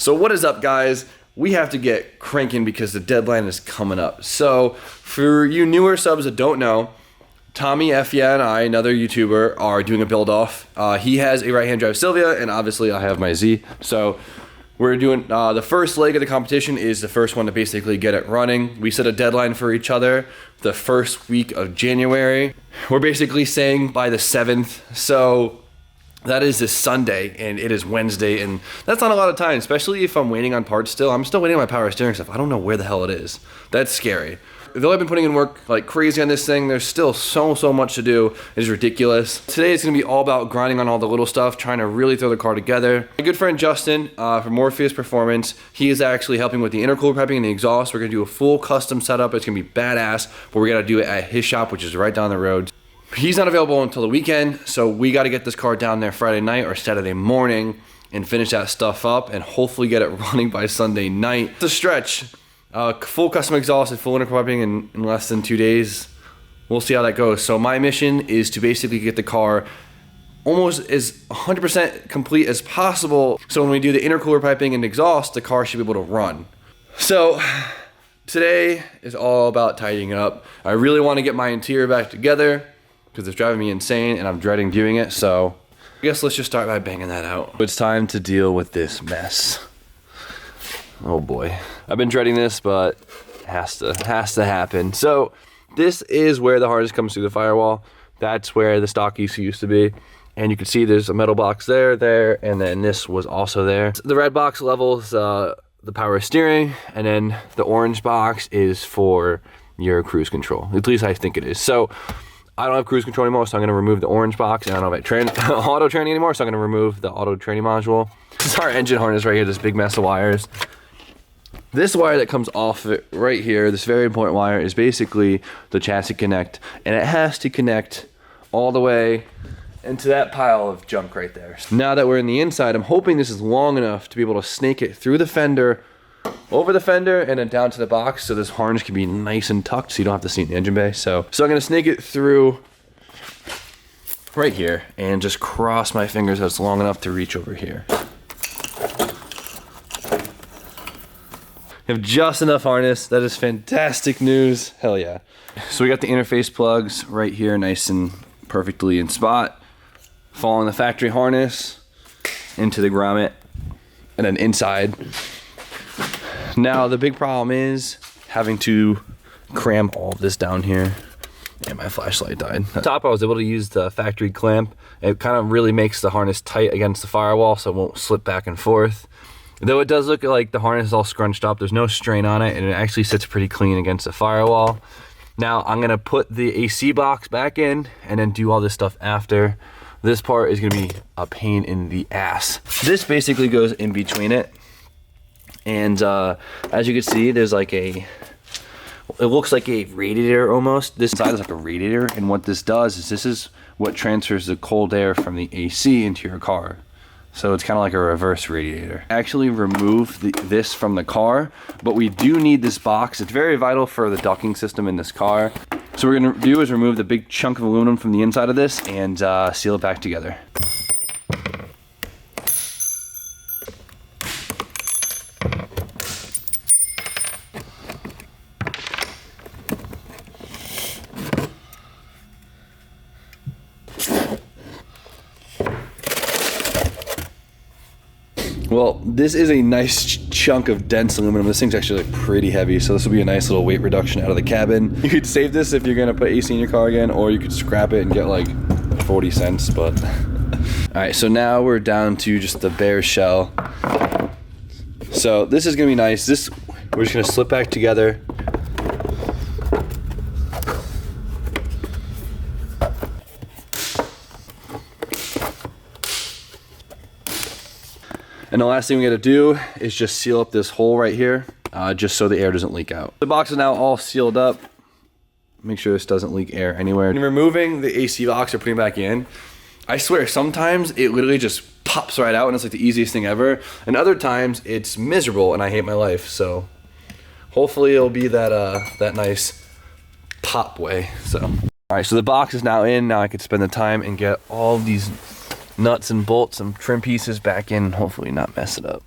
So what is up, guys? We have to get cranking because the deadline is coming up. So for you newer subs that don't know, Tommy Fia and I, another YouTuber, are doing a build off. He has a right-hand drive Sylvia, and obviously I have my Z. So we're doing the first leg of the competition is the first one to basically get it running. We set a deadline for each other the first week of January. We're basically saying by the 7th. So that is this Sunday, and it is Wednesday, and that's not a lot of time, especially if I'm waiting on parts still. I'm still waiting on my power steering stuff. I don't know where the hell it is. That's scary. Though I've been putting in work like crazy on this thing, there's still so much to do. It's ridiculous. Today it's gonna be all about grinding on all the little stuff, trying to really throw the car together. My good friend Justin from Morpheus Performance, he is actually helping with the intercooler piping and the exhaust. We're gonna do a full custom setup. It's gonna be badass, but we gotta do it at his shop, which is right down the road. He's not available until the weekend, so we gotta get this car down there Friday night or Saturday morning and finish that stuff up and hopefully get it running by Sunday night. It's a stretch. Full custom exhaust and full intercooler piping in less than 2 days. We'll see how that goes. So my mission is to basically get the car almost as 100% complete as possible. So when we do the intercooler piping and exhaust, the car should be able to run. So today is all about tidying up. I really want to get my interior back together because it's driving me insane and I'm dreading viewing it. So I guess let's just start by banging that out. It's time to deal with this mess. Oh boy. I've been dreading this, but it has to happen. So this is where the harness comes through the firewall. That's where the stock ECU used to be. And you can see there's a metal box there, and then this was also there. The red box levels the power steering, and then the orange box is for your cruise control. At least I think it is. So I don't have cruise control anymore, so I'm gonna remove the orange box, and I don't have auto training anymore, so I'm gonna remove the auto training module. This is our engine harness right here, this big mess of wires. This wire that comes off it right here, this very important wire, is basically the chassis connect, and it has to connect all the way into that pile of junk right there. Now that we're in the inside, I'm hoping this is long enough to be able to snake it through the fender, over the fender, and then down to the box, so this harness can be nice and tucked so you don't have to see it in the engine bay. So I'm gonna snake it through right here and just cross my fingers that it's long enough to reach over here. Have just enough harness. That is fantastic news. Hell yeah. So we got the interface plugs right here, nice and perfectly in spot. Following the factory harness into the grommet and then inside. Now the big problem is having to cram all of this down here. And my flashlight died. On top, I was able to use the factory clamp. It kind of really makes the harness tight against the firewall so it won't slip back and forth. Though it does look like the harness is all scrunched up, there's no strain on it, and it actually sits pretty clean against the firewall. Now I'm gonna put the AC box back in and then do all this stuff after. This part is gonna be a pain in the ass. This basically goes in between it. And as you can see, there's like it looks like a radiator almost. This side is like a radiator, and what this does is this is what transfers the cold air from the AC into your car. So it's kind of like a reverse radiator. Actually remove this from the car, but we do need this box. It's very vital for the ducting system in this car. So what we're gonna do is remove the big chunk of aluminum from the inside of this and seal it back together. Well, this is a nice chunk of dense aluminum. This thing's actually like pretty heavy, so this will be a nice little weight reduction out of the cabin. You could save this if you're gonna put AC in your car again, or you could scrap it and get like 40 cents, but. All right, so now we're down to just the bare shell. So this is gonna be nice. We're just gonna slip back together. And the last thing we gotta do is just seal up this hole right here, just so the air doesn't leak out. The box is now all sealed up. Make sure this doesn't leak air anywhere. And removing the AC box or putting it back in, I swear sometimes it literally just pops right out and it's like the easiest thing ever. And other times it's miserable and I hate my life. So hopefully it'll be that nice pop way. So, all right, so the box is now in. Now I can spend the time and get all these nuts and bolts and trim pieces back in, hopefully not mess it up.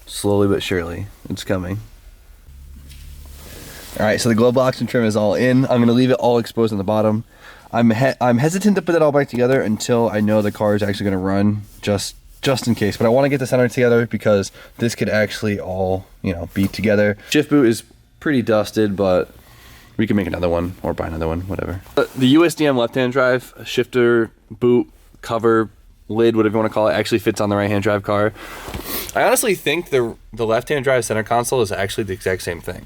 Slowly but surely, it's coming. All right, so the glove box and trim is all in. I'm gonna leave it all exposed on the bottom. I'm hesitant to put it all back together until I know the car is actually gonna run, just in case. But I wanna get the center together because this could actually all, you know, be together. Shift boot is pretty dusted, but we can make another one or buy another one, whatever. The USDM left-hand drive, shifter, boot, cover, lid, whatever you wanna call it, actually fits on the right-hand drive car. I honestly think the left-hand drive center console is actually the exact same thing.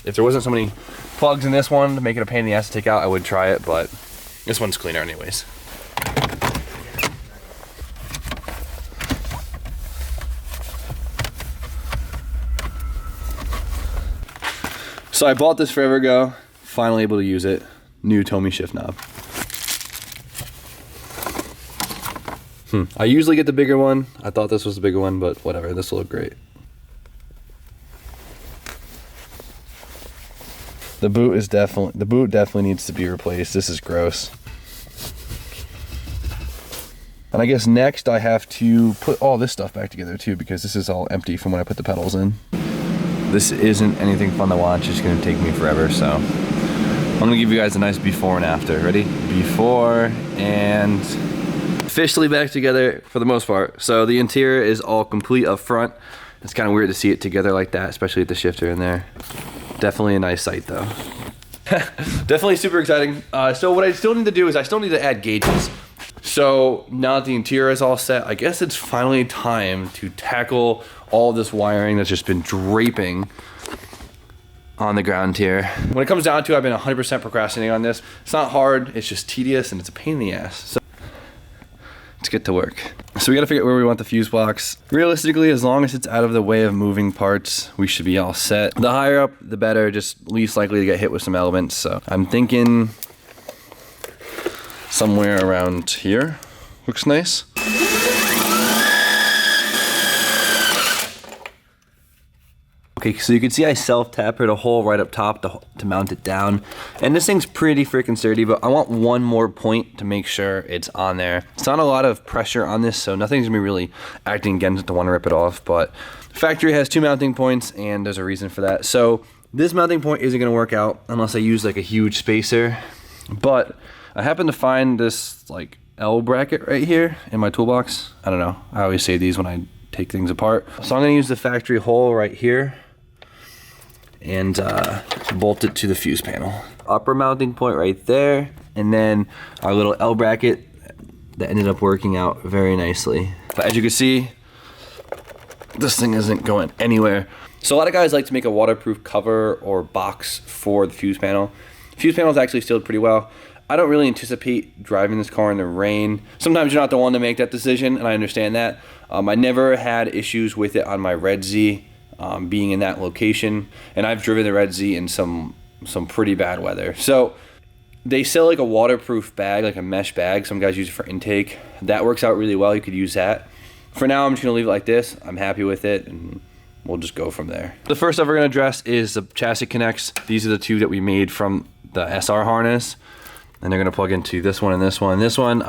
If there wasn't so many plugs in this one to make it a pain in the ass to take out, I would try it, but this one's cleaner anyways. So I bought this forever ago, finally able to use it. New Tomy shift knob. I usually get the bigger one. I thought this was the bigger one, but whatever, this will look great. The boot definitely needs to be replaced. This is gross. And I guess next I have to put all this stuff back together too, because this is all empty from when I put the pedals in. This isn't anything fun to watch. It's gonna take me forever, so I'm gonna give you guys a nice before and after. Ready? Before and officially back together for the most part. So the interior is all complete up front. It's kind of weird to see it together like that, especially with the shifter in there. Definitely a nice sight though. Definitely super exciting. So what I still need to do is I still need to add gauges. So now that the interior is all set, I guess it's finally time to tackle all this wiring that's just been draping on the ground here. When it comes down to it, I've been 100% procrastinating on this. It's not hard, it's just tedious and it's a pain in the ass. So let's get to work. So we gotta figure out where we want the fuse box. Realistically, as long as it's out of the way of moving parts, we should be all set. The higher up, the better, just least likely to get hit with some elements. So I'm thinking somewhere around here. Looks nice. Okay, so you can see I self-tapered a hole right up top to mount it down. And this thing's pretty freaking sturdy, but I want one more point to make sure it's on there. It's not a lot of pressure on this, so nothing's gonna be really acting against it to wanna rip it off, but the factory has 2 mounting points and there's a reason for that. So this mounting point isn't gonna work out unless I use like a huge spacer, but I happen to find this like L bracket right here in my toolbox. I don't know, I always save these when I take things apart. So I'm gonna use the factory hole right here and bolt it to the fuse panel. Upper mounting point right there, and then our little L bracket that ended up working out very nicely. But as you can see, this thing isn't going anywhere. So a lot of guys like to make a waterproof cover or box for the fuse panel. The fuse panel is actually sealed pretty well. I don't really anticipate driving this car in the rain. Sometimes you're not the one to make that decision, and I understand that. I never had issues with it on my Red Z. Being in that location, and I've driven the Red Z in some pretty bad weather. So they sell like a waterproof bag, like a mesh bag. Some guys use it for intake. That works out really well. You could use that. For now, I'm just gonna leave it like this. I'm happy with it, and we'll just go from there. The first stuff we're gonna address is the chassis connects. These are the 2 that we made from the SR harness, and they're gonna plug into this one and this one. This one,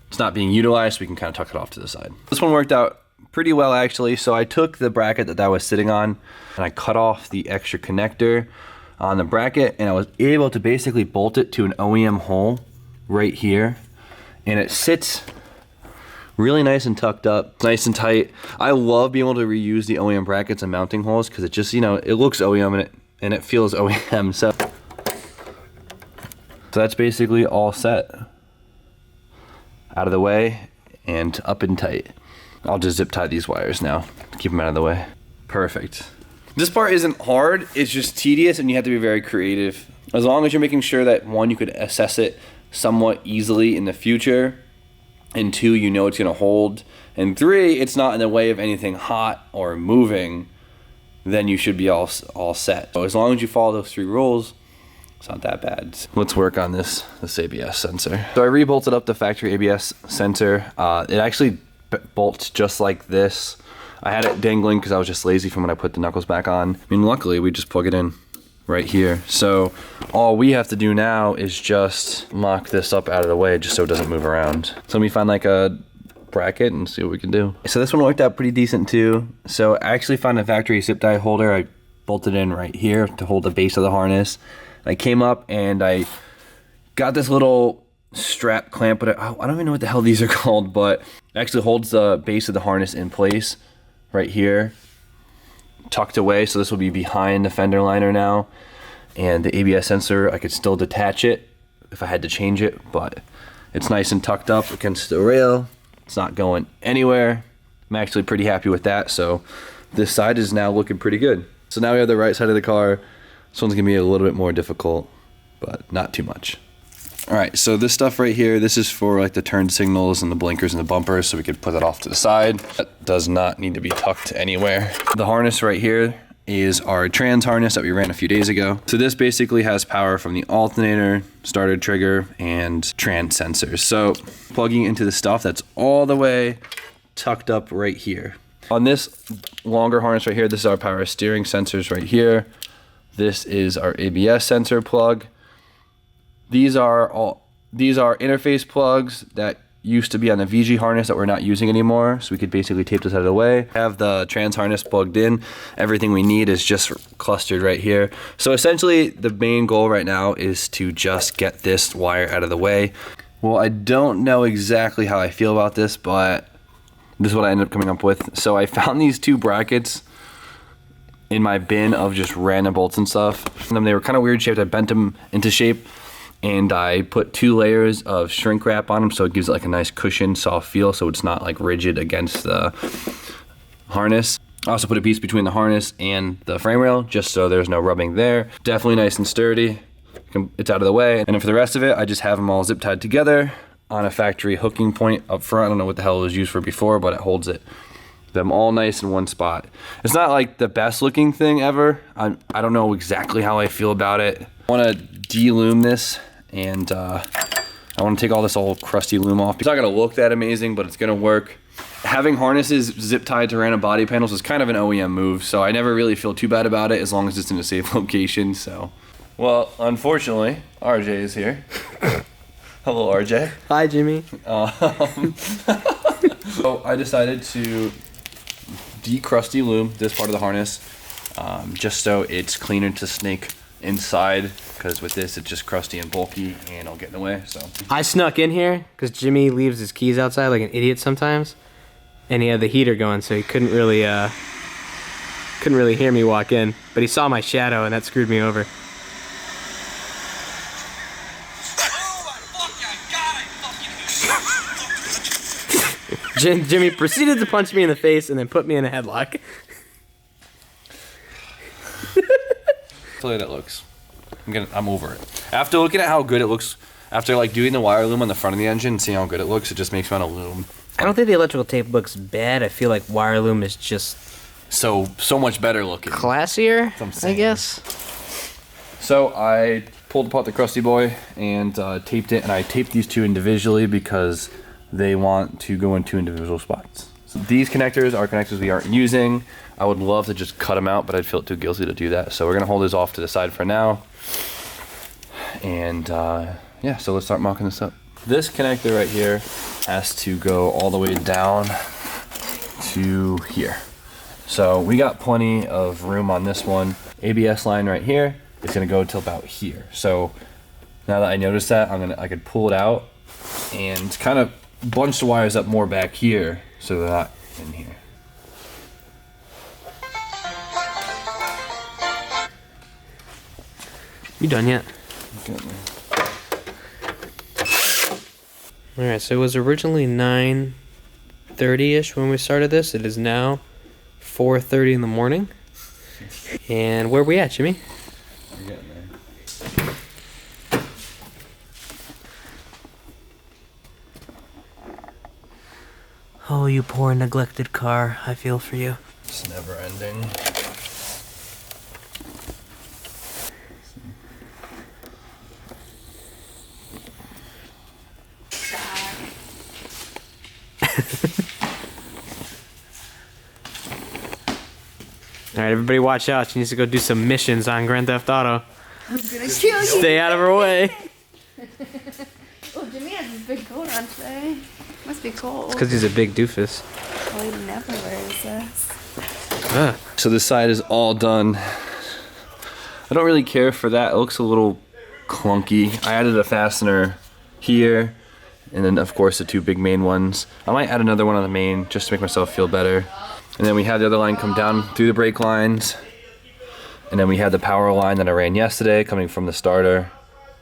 it's not being utilized, so we can kind of tuck it off to the side. This one worked out pretty well actually. So I took the bracket that was sitting on and I cut off the extra connector on the bracket, and I was able to basically bolt it to an OEM hole right here, and it sits really nice and tucked up, nice and tight. I love being able to reuse the OEM brackets and mounting holes because it just, you know, it looks OEM and it feels OEM. So that's basically all set. Out of the way and up and tight. I'll just zip tie these wires now to keep them out of the way. Perfect. This part isn't hard, it's just tedious and you have to be very creative. As long as you're making sure that 1, you could assess it somewhat easily in the future, and 2, you know it's gonna hold, and 3, it's not in the way of anything hot or moving, then you should be all set. So as long as you follow those 3 rules, it's not that bad. Let's work on this ABS sensor. So I rebolted up the factory ABS sensor. It actually bolts just like this. I had it dangling because I was just lazy from when I put the knuckles back on. I mean, luckily we just plug it in right here. So all we have to do now is just lock this up out of the way just so it doesn't move around. So let me find like a bracket and see what we can do. So this one worked out pretty decent too. So I actually found a factory zip tie holder. I bolted in right here to hold the base of the harness. I came up and I got this little strap clamp, but I don't even know what the hell these are called, but it actually holds the base of the harness in place right here, tucked away. So this will be behind the fender liner now. And the ABS sensor, I could still detach it if I had to change it, but it's nice and tucked up against the rail. It's not going anywhere. I'm actually pretty happy with that. So this side is now looking pretty good. So now we have the right side of the car. This one's gonna be a little bit more difficult, but not too much. All right, so this stuff right here, this is for like the turn signals and the blinkers and the bumpers, so we could put that off to the side. That does not need to be tucked anywhere. The harness right here is our trans harness that we ran a few days ago. So this basically has power from the alternator, starter trigger, and trans sensors. So plugging into the stuff that's all the way tucked up right here. On this longer harness right here, this is our power steering sensors right here. This is our ABS sensor plug. These are interface plugs that used to be on the VG harness that we're not using anymore. So we could basically tape this out of the way. Have the trans harness plugged in. Everything we need is just clustered right here. So essentially the main goal right now is to just get this wire out of the way. Well, I don't know exactly how I feel about this, but this is what I ended up coming up with. So I found these two brackets in my bin of just random bolts and stuff. And they were kind of weird shaped. I bent them into shape. And I put 2 layers of shrink wrap on them so it gives it like a nice cushion, soft feel, so it's not like rigid against the harness. I also put a piece between the harness and the frame rail just so there's no rubbing there. Definitely nice and sturdy. It's out of the way. And then for the rest of it, I just have them all zip tied together on a factory hooking point up front. I don't know what the hell it was used for before, but it holds them all nice in one spot. It's not like the best looking thing ever. I don't know exactly how I feel about it. I want to de-lume this. And I want to take all this old crusty loom off. It's not going to look that amazing, but it's going to work. Having harnesses zip tied to random body panels is kind of an OEM move, so I never really feel too bad about it as long as it's in a safe location. So, well, unfortunately, RJ is here. Hello, RJ. Hi, Jimmy. So I decided to de-crusty loom this part of the harness just so it's cleaner to snake inside, because with this it's just crusty and bulky and it'll get in the way. So I snuck in here because Jimmy leaves his keys outside like an idiot sometimes, and he had the heater going, so he couldn't really hear me walk in, but he saw my shadow and that screwed me over. Jimmy proceeded to punch me in the face and then put me in a headlock. That's the way that looks. I'm over it. After looking at how good it looks, after like doing the wire loom on the front of the engine and seeing how good it looks, it just makes me want to loom. I don't think the electrical tape looks bad. I feel like wire loom is just so much better looking. Classier, I guess. So I pulled apart the crusty boy and taped it, and I taped these two individually because they want to go in 2 individual spots. So these connectors are connectors we aren't using. I would love to just cut them out, but I'd feel too guilty to do that. So we're gonna hold this off to the side for now. And yeah, so let's start mocking this up. This connector right here has to go all the way down to here. So we got plenty of room on this one. ABS line right here is gonna go till about here. So now that I noticed that, I could pull it out and kind of bunch the wires up more back here so they're not in here. You done yet? Okay. Alright, so it was originally 9:30ish when we started this. It is now 4:30 in the morning. And where are we at, Jimmy? We're getting there. Oh, you poor neglected car. I feel for you. It's never ending. Alright, everybody watch out. She needs to go do some missions on Grand Theft Auto. I'm gonna kill you. Stay out of her way. Oh, Jimmy has his big coat on today. Must be cold. It's because he's a big doofus. Well, he never wears this. Ah. So this side is all done. I don't really care for that. It looks a little clunky. I added a fastener here, and then of course the two big main ones. I might add another one on the main just to make myself feel better. And then we have the other line come down through the brake lines. And then we had the power line that I ran yesterday coming from the starter,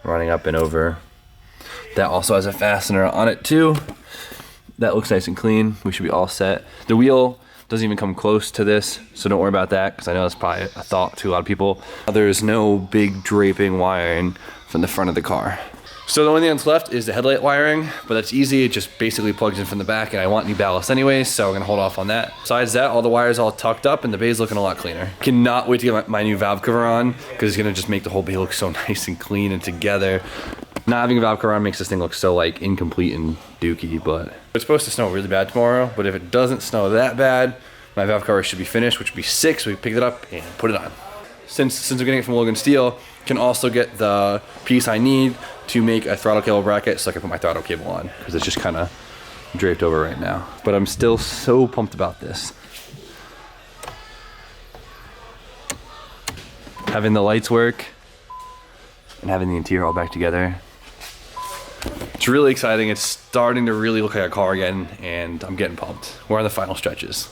running up and over. That also has a fastener on it too. That looks nice and clean. We should be all set. The wheel doesn't even come close to this, so don't worry about that, because I know that's probably a thought to a lot of people. There's no big draping wiring from the front of the car. So the only thing that's left is the headlight wiring, but that's easy. It just basically plugs in from the back, and I want new ballast anyways, so we're gonna hold off on that. Besides that, all the wires all tucked up, and the bay's looking a lot cleaner. Cannot wait to get my new valve cover on, because it's gonna just make the whole bay look so nice and clean and together. Not having a valve cover on makes this thing look so like incomplete and dookie, but it's supposed to snow really bad tomorrow, but if it doesn't snow that bad, my valve cover should be finished, which would be 6, so we picked it up and put it on. Since I'm getting it from Logan Steel, can also get the piece I need to make a throttle cable bracket so I can put my throttle cable on, because it's just kind of draped over right now. But I'm still so pumped about this. Having the lights work and having the interior all back together. It's really exciting. It's starting to really look like a car again, and I'm getting pumped. We're on the final stretches.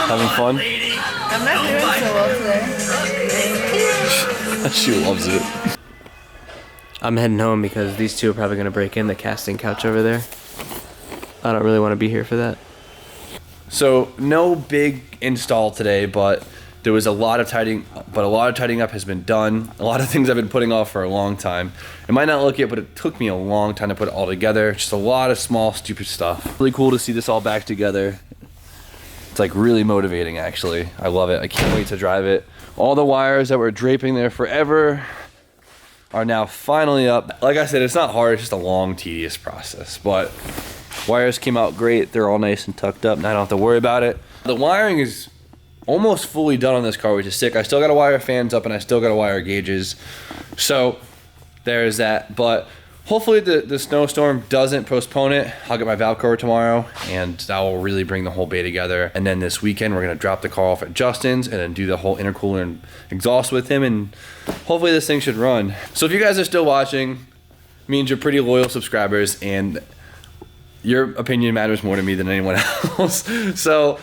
Having fun? I'm not doing so well today. She loves it. I'm heading home because these two are probably gonna break in the casting couch over there. I don't really want to be here for that. So no big install today, but there was a lot of tidying up has been done. A lot of things I've been putting off for a long time. It might not look it, but it took me a long time to put it all together. Just a lot of small, stupid stuff. Really cool to see this all back together. It's like really motivating, actually. I love it. I can't wait to drive it. All the wires that were draping there forever are now finally up. Like I said, it's not hard, it's just a long, tedious process, but wires came out great. They're all nice and tucked up. Now I don't have to worry about it. The wiring is almost fully done on this car, which is sick. I still got to wire fans up and I still got to wire gauges. So there's that. But hopefully the snowstorm doesn't postpone it. I'll get my valve cover tomorrow, and that will really bring the whole bay together. And then this weekend, we're going to drop the car off at Justin's and then do the whole intercooler and exhaust with him. And hopefully this thing should run. So if you guys are still watching, means you're pretty loyal subscribers, and your opinion matters more to me than anyone else. So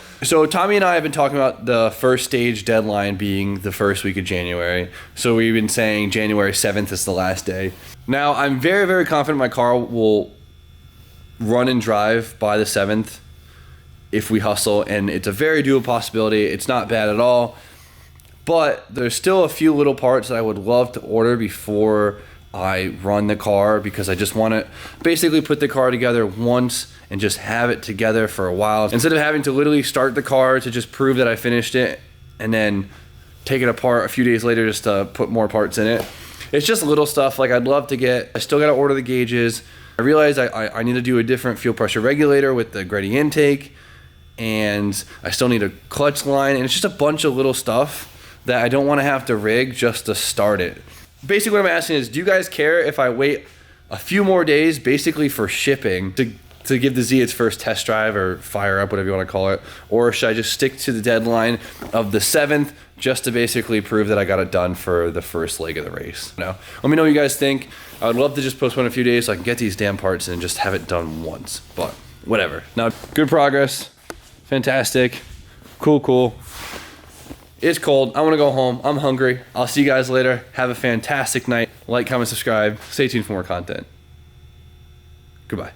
Tommy and I have been talking about the first stage deadline being the first week of January. So we've been saying January 7th is the last day. Now, I'm very, very confident my car will run and drive by the 7th if we hustle, and it's a very doable possibility. It's not bad at all, but there's still a few little parts that I would love to order before I run the car, because I just want to basically put the car together once and just have it together for a while, instead of having to literally start the car to just prove that I finished it and then take it apart a few days later just to put more parts in it. It's just little stuff. Like, I'd love to get, I still got to order the gauges. I realized I need to do a different fuel pressure regulator with the Greddy intake, and I still need a clutch line, and it's just a bunch of little stuff that I don't want to have to rig just to start it. Basically what I'm asking is, do you guys care if I wait a few more days basically for shipping to give the Z its first test drive or fire up, whatever you want to call it? Or should I just stick to the deadline of the 7th just to basically prove that I got it done for the first leg of the race? Let me know what you guys think. I would love to just postpone a few days so I can get these damn parts and just have it done once, but whatever. Now, good progress. Fantastic. Cool. It's cold. I want to go home. I'm hungry. I'll see you guys later. Have a fantastic night. Like, comment, subscribe. Stay tuned for more content. Goodbye.